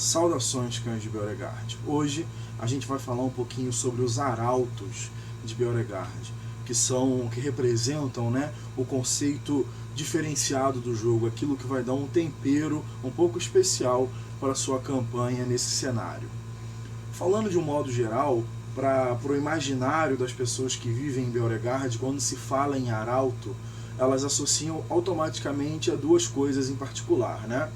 Saudações, cães de Beauregard. Hoje a gente vai falar um pouquinho sobre os arautos de Beauregard, que representam, né, o conceito diferenciado do jogo, aquilo que vai dar um tempero um pouco especial para a sua campanha nesse cenário. Falando de um modo geral, para o imaginário das pessoas que vivem em Beauregard, quando se fala em arauto, elas associam automaticamente a duas coisas em particular, né?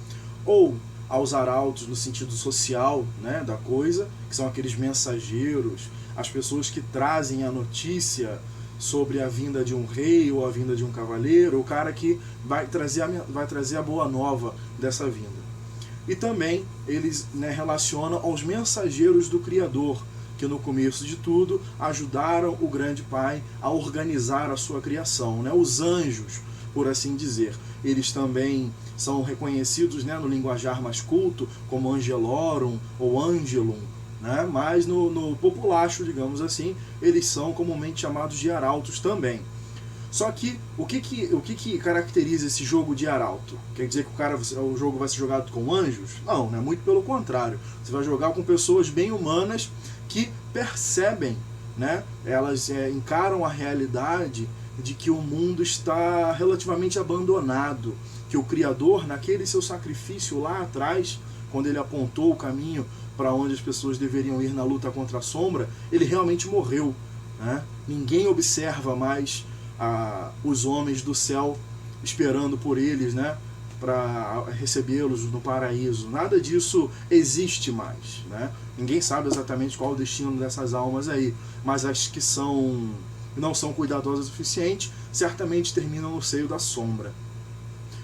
Ou aos arautos no sentido social, né, da coisa, que são aqueles mensageiros, as pessoas que trazem a notícia sobre a vinda de um rei ou a vinda de um cavaleiro, o cara que vai trazer a boa nova dessa vinda. E também eles, né, relacionam aos mensageiros do Criador, que no começo de tudo ajudaram o grande pai a organizar a sua criação, né? Os anjos, por assim dizer. Eles também são reconhecidos, né, no linguajar mais culto como angelorum ou angelum, né? Mas no populacho, digamos assim, eles são comumente chamados de arautos também. Só que o que caracteriza esse jogo de arauto? Quer dizer que o jogo vai ser jogado com anjos? Não, né? Muito pelo contrário. Você vai jogar com pessoas bem humanas que percebem, né? Elas encaram a realidade de que o mundo está relativamente abandonado, que o Criador, naquele seu sacrifício lá atrás, quando ele apontou o caminho para onde as pessoas deveriam ir na luta contra a sombra, ele realmente morreu, né? Ninguém observa mais os homens do céu esperando por eles, né, para recebê-los no paraíso. Nada disso existe mais, né? Ninguém sabe exatamente qual o destino dessas almas aí, mas as que não são cuidadosas o suficiente certamente terminam no seio da sombra.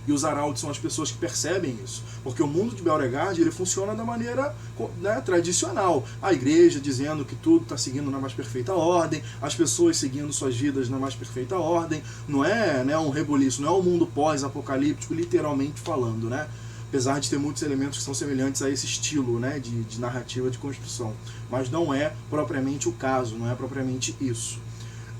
E os arautos são as pessoas que percebem isso, porque o mundo de Beauregard ele funciona da maneira, né, tradicional. A igreja dizendo que tudo está seguindo na mais perfeita ordem, as pessoas seguindo suas vidas na mais perfeita ordem. Não é, né, um rebuliço, não é um mundo pós-apocalíptico, literalmente falando, né? Apesar de ter muitos elementos que são semelhantes a esse estilo, né, de narrativa de construção. Mas não é propriamente o caso, não é propriamente isso.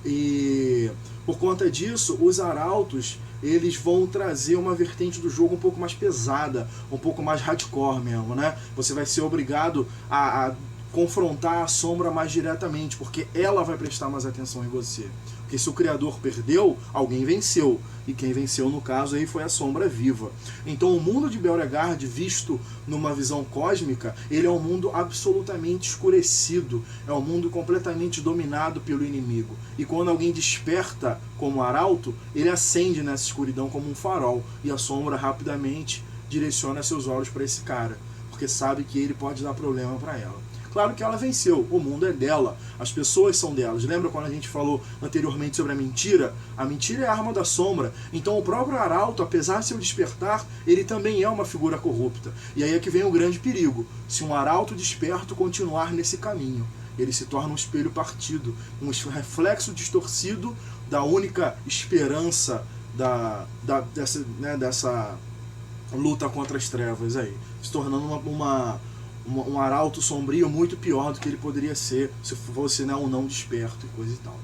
E por conta disso, os arautos eles vão trazer uma vertente do jogo um pouco mais pesada, um pouco mais hardcore mesmo, né? Você vai ser obrigado a confrontar a sombra mais diretamente, porque ela vai prestar mais atenção em você. Porque se o Criador perdeu, alguém venceu. E quem venceu, no caso, aí foi a sombra viva. Então o mundo de Beauregard, visto numa visão cósmica, ele é um mundo absolutamente escurecido. É um mundo completamente dominado pelo inimigo. E quando alguém desperta como arauto, ele acende nessa escuridão como um farol. E a sombra rapidamente direciona seus olhos para esse cara, porque sabe que ele pode dar problema para ela. Claro que ela venceu, o mundo é dela, as pessoas são delas. Lembra quando a gente falou anteriormente sobre a mentira? A mentira é a arma da sombra. Então o próprio arauto, apesar de seu despertar, ele também é uma figura corrupta. E aí é que vem o grande perigo. Se um arauto desperto continuar nesse caminho, ele se torna um espelho partido, um reflexo distorcido da única esperança dessa luta contra as trevas aí, se tornando um arauto sombrio muito pior do que ele poderia ser se fosse, né, um não desperto e coisa e tal.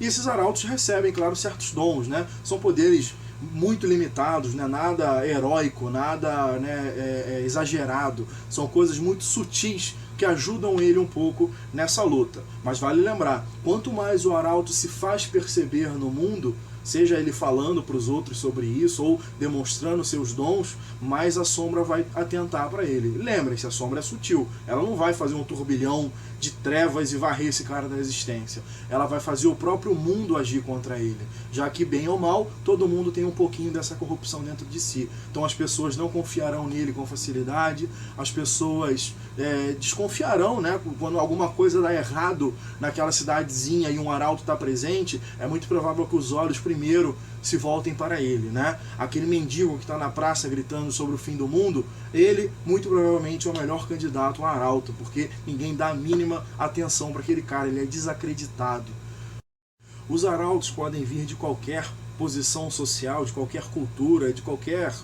E esses arautos recebem, claro, certos dons, né? São poderes muito limitados, né? Nada heróico, nada, né, exagerado. São coisas muito sutis que ajudam ele um pouco nessa luta. Mas vale lembrar, quanto mais o arauto se faz perceber no mundo, seja ele falando para os outros sobre isso ou demonstrando seus dons, mais a sombra vai atentar para ele. Lembrem-se, a sombra é sutil. Ela não vai fazer um turbilhão de trevas e varrer esse cara da existência. Ela vai fazer o próprio mundo agir contra ele. Já que, bem ou mal, todo mundo tem um pouquinho dessa corrupção dentro de si. Então as pessoas não confiarão nele com facilidade, as pessoas desconfiarão, né? Quando alguma coisa dá errado naquela cidadezinha e um arauto está presente, é muito provável que os olhos primeiro se voltem para ele, né? Aquele mendigo que está na praça gritando sobre o fim do mundo, ele muito provavelmente é o melhor candidato a arauto, porque ninguém dá a mínima atenção para aquele cara, ele é desacreditado. Os arautos podem vir de qualquer posição social, de qualquer cultura, de qualquer,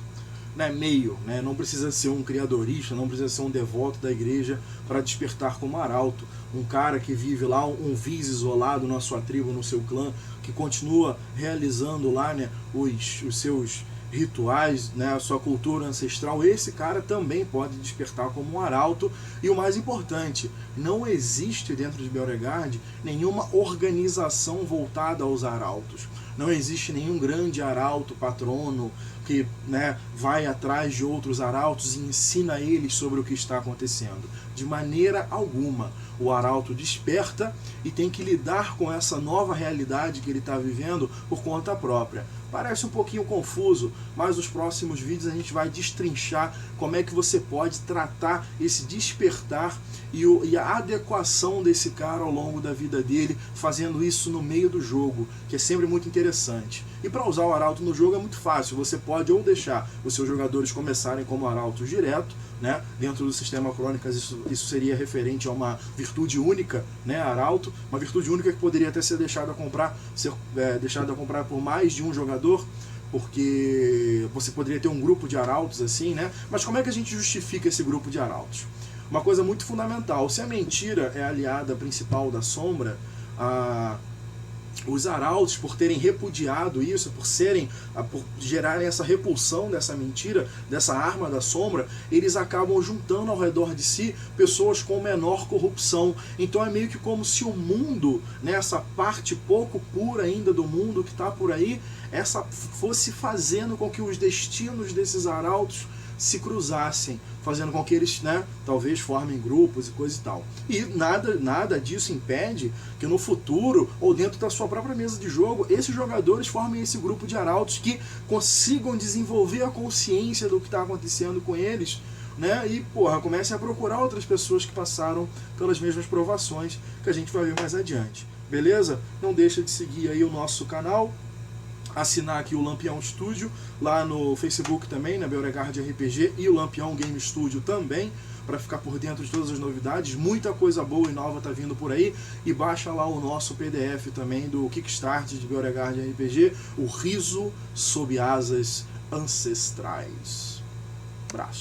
né, meio, né? Não precisa ser um criadorista, não precisa ser um devoto da igreja para despertar como arauto. Um cara que vive lá, um vice isolado na sua tribo, no seu clã, que continua realizando lá, né, os seus rituais, né, a sua cultura ancestral, esse cara também pode despertar como um arauto. E o mais importante, não existe dentro de Beauregard nenhuma organização voltada aos arautos. Não existe nenhum grande arauto patrono que, né, vai atrás de outros arautos e ensina eles sobre o que está acontecendo. De maneira alguma. O arauto desperta e tem que lidar com essa nova realidade que ele está vivendo por conta própria. Parece um pouquinho confuso, mas nos próximos vídeos a gente vai destrinchar como é que você pode tratar esse despertar e a adequação desse cara ao longo da vida dele, fazendo isso no meio do jogo, que é sempre muito interessante. E para usar o arauto no jogo é muito fácil, você pode ou deixar os seus jogadores começarem como arautos direto, né? Dentro do sistema Crônicas isso seria referente a uma virtude única, né? Arauto, uma virtude única que poderia até ser deixada a comprar por mais de um jogador, porque você poderia ter um grupo de arautos assim, né? Mas como é que a gente justifica esse grupo de arautos? Uma coisa muito fundamental, se a mentira é a aliada principal da sombra, os arautos, por terem repudiado isso, por gerarem essa repulsão dessa mentira, dessa arma da sombra, eles acabam juntando ao redor de si pessoas com menor corrupção. Então é meio que como se o mundo, né, essa parte pouco pura ainda do mundo que está por aí, essa fosse fazendo com que os destinos desses arautos se cruzassem, fazendo com que eles, né, talvez formem grupos e coisa e tal. E nada disso impede que no futuro, ou dentro da sua própria mesa de jogo, esses jogadores formem esse grupo de arautos que consigam desenvolver a consciência do que está acontecendo com eles, né, e comecem a procurar outras pessoas que passaram pelas mesmas provações que a gente vai ver mais adiante. Beleza? Não deixa de seguir aí o nosso canal, assinar aqui o Lampião Studio, lá no Facebook também, na Beauregard RPG, e o Lampião Game Studio também, para ficar por dentro de todas as novidades. Muita coisa boa e nova tá vindo por aí. E baixa lá o nosso PDF também do Kickstart de Beauregard RPG, o Riso sob Asas Ancestrais. Abraço.